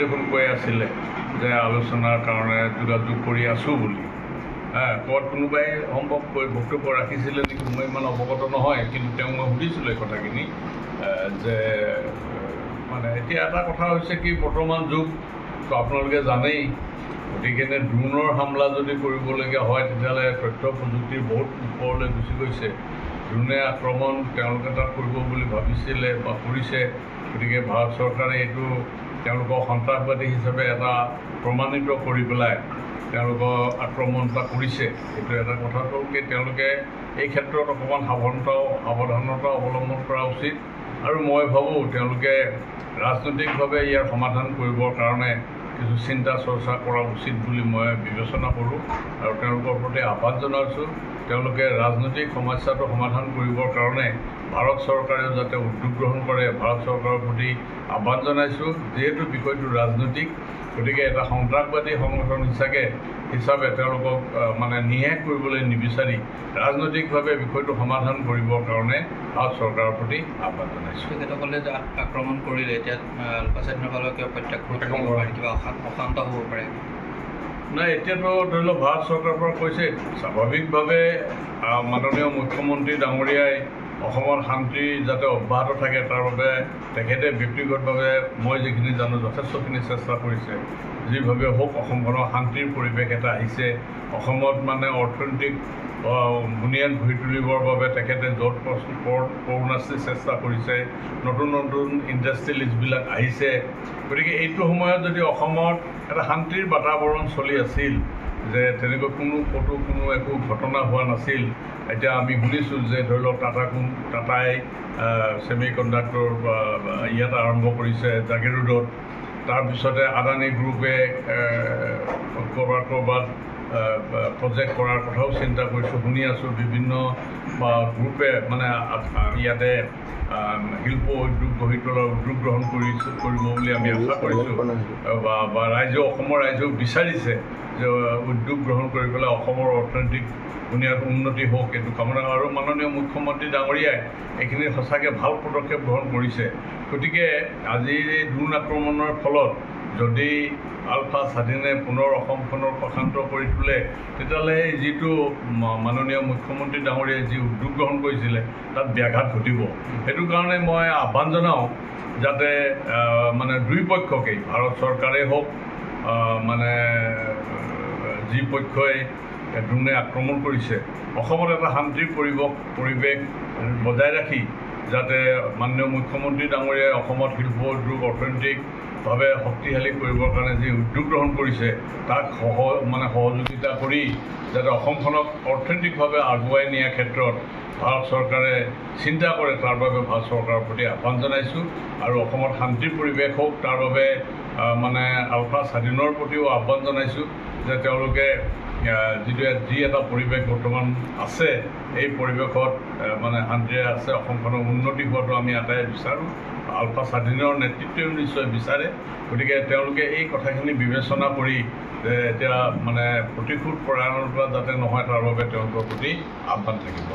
দেখোন কৈ আছিলে যে আলোচনাৰ কাৰণে যোগাযোগ কৰি আছোঁ বুলি ক'ৰবাত কোনোবাই সম্ভৱ বক্তব্য ৰাখিছিলে নেকি মই ইমান অৱগত নহয় কিন্তু তেওঁক মই সুধিছিলোঁ এই কথাখিনি যে মানে এতিয়া এটা কথা হৈছে কি বৰ্তমান যুগ আপোনালোকে জানেই গতিকে ড্ৰোনৰ হামলা যদি কৰিবলগীয়া হয় তেতিয়াহ'লে তথ্য প্ৰযুক্তিৰ বহুত ওপৰলৈ গুচি গৈছে ড্ৰোনে আক্ৰমণ তেওঁলোকে তাত কৰিব বুলি ভাবিছিলে বা কৰিছে গতিকে ভাৰত চৰকাৰে এইটো তেওঁলোকক সন্ত্ৰাসবাদী হিচাপে এটা প্ৰমাণিত কৰি পেলাই তেওঁলোকৰ আক্ৰমণ এটা কৰিছে এইটো এটা কথাটো কি তেওঁলোকে এই ক্ষেত্ৰত অকণমান সাৱধানতা অৱলম্বন কৰা উচিত আৰু মই ভাবোঁ তেওঁলোকে ৰাজনৈতিকভাৱে ইয়াৰ সমাধান কৰিবৰ কাৰণে কিছু চিন্তা চৰ্চা কৰা উচিত বুলি মই বিবেচনা কৰোঁ আৰু তেওঁলোকৰ প্ৰতি আহ্বান জনাইছোঁ তেওঁলোকে ৰাজনৈতিক সমস্যাটো সমাধান কৰিবৰ কাৰণে ভাৰত চৰকাৰেও যাতে উদ্যোগ গ্ৰহণ কৰে ভাৰত চৰকাৰৰ প্ৰতি আহ্বান জনাইছোঁ যিহেতু বিষয়টো ৰাজনৈতিক গতিকে এটা সন্ত্ৰাসবাদী সংগঠন হিচাপে তেওঁলোকক মানে নিয়াস কৰিবলৈ নিবিচাৰি ৰাজনৈতিকভাৱে বিষয়টো সমাধান কৰিবৰ কাৰণে ভাৰত চৰকাৰৰ প্ৰতি আহ্বান জনাইছোঁ তেখেতসকলে যে আক্ৰমণ কৰিলে এতিয়া আলফাস্বাধীনসকলৰ কিবা প্ৰত্যাখ্যান কৰিব পাৰে কিবা অশান্ত হ'ব পাৰে নাই এতিয়াতো ধৰি লওক ভাৰত চৰকাৰৰ পৰা কৈছে স্বাভাৱিকভাৱে মাননীয় মুখ্যমন্ত্ৰী ডাঙৰীয়াই অসমৰ শান্তি যাতে অব্যাহত থাকে তাৰ বাবে তেখেতে ব্যক্তিগতভাৱে মই যিখিনি জানো যথেষ্টখিনি চেষ্টা কৰিছে যিভাৱে হওক অসমখনৰ শান্তিৰ পৰিৱেশ এটা আহিছে অসমত মানে অৰ্থনৈতিক বুনিয়াদ গঢ়ি তুলিবৰ বাবে তেখেতে য'ত পূৰ্ণাস্তি চেষ্টা কৰিছে নতুন নতুন ইণ্ডাষ্ট্ৰিয়েলিষ্টবিলাক আহিছে গতিকে এইটো সময়ত যদি অসমত এটা শান্তিৰ বাতাবৰণ চলি আছিল যে তেনেকৈ কোনো একো ঘটনা হোৱা নাছিল এতিয়া আমি শুনিছোঁ যে ধৰি লওক টাটাই ছেমি কণ্ডাক্টৰ ইয়াত আৰম্ভ কৰিছে জাগিৰোডত তাৰপিছতে আদানী গ্ৰুপে ক'ৰবাত প্ৰজেক্ট কৰাৰ কথাও চিন্তা কৰিছোঁ শুনি আছোঁ বিভিন্ন গ্ৰুপে মানে ইয়াতে শিল্প উদ্যোগ গঢ়ি তোলাৰ উদ্যোগ গ্ৰহণ কৰিব বুলি আমি আশা কৰিছোঁ বা অসমৰ ৰাইজেও বিচাৰিছে যে উদ্যোগ গ্ৰহণ কৰি পেলাই অসমৰ অৰ্থনৈতিক বুনিয়াদ উন্নতি হওক এইটো কামনা আৰু মাননীয় মুখ্যমন্ত্ৰী ডাঙৰীয়াই এইখিনি সঁচাকৈ ভাল পদক্ষেপ গ্ৰহণ কৰিছে গতিকে আজি ড্ৰোন আক্ৰমণৰ ফলত যদি আলফা স্বাধীনে পুনৰ অসমখনৰ প্ৰশান্ত কৰি তোলে তেতিয়াহ'লে যিটো মাননীয় মুখ্যমন্ত্ৰী ডাঙৰীয়াই যি উদ্যোগ গ্ৰহণ কৰিছিলে তাত ব্যাঘাত ঘটিব সেইটো কাৰণে মই আহ্বান জনাওঁ যাতে মানে দুই পক্ষকেই ভাৰত চৰকাৰেই হওক মানে যি পক্ষই ড্ৰোনে আক্ৰমণ কৰিছে অসমত এটা শান্তিৰ পৰিৱেশ বজাই ৰাখি যাতে মাননীয় মুখ্যমন্ত্ৰী ডাঙৰীয়াই অসমত শিল্প উদ্যোগ অৰ্থনৈতিকভাৱে শক্তিশালী কৰিবৰ কাৰণে যি উদ্যোগ গ্ৰহণ কৰিছে তাক সহযোগিতা কৰি যাতে অসমখনক অৰ্থনৈতিকভাৱে আগুৱাই নিয়াৰ ক্ষেত্ৰত ভাৰত চৰকাৰে চিন্তা কৰে তাৰ বাবে ভাৰত চৰকাৰৰ প্ৰতি আহ্বান জনাইছোঁ আৰু অসমত শান্তিৰ পৰিৱেশ হওক তাৰ বাবে মানে আলফা স্বাধীনৰ প্ৰতিও আহ্বান জনাইছোঁ যে তেওঁলোকে যি এটা পৰিৱেশ বৰ্তমান আছে এই পৰিৱেশত মানে শান্তিৰে আছে অসমখনৰ উন্নতি হোৱাটো আমি আটাই বিচাৰোঁ আলফা স্বাধীনৰ নেতৃত্বও নিশ্চয় বিচাৰে গতিকে তেওঁলোকে এই কথাখিনি বিবেচনা কৰি এতিয়া মানে প্ৰতিশোধ পৰায়ণৰ পৰা যাতে নহয় তাৰ বাবে তেওঁলোকৰ প্ৰতি আহ্বান থাকিব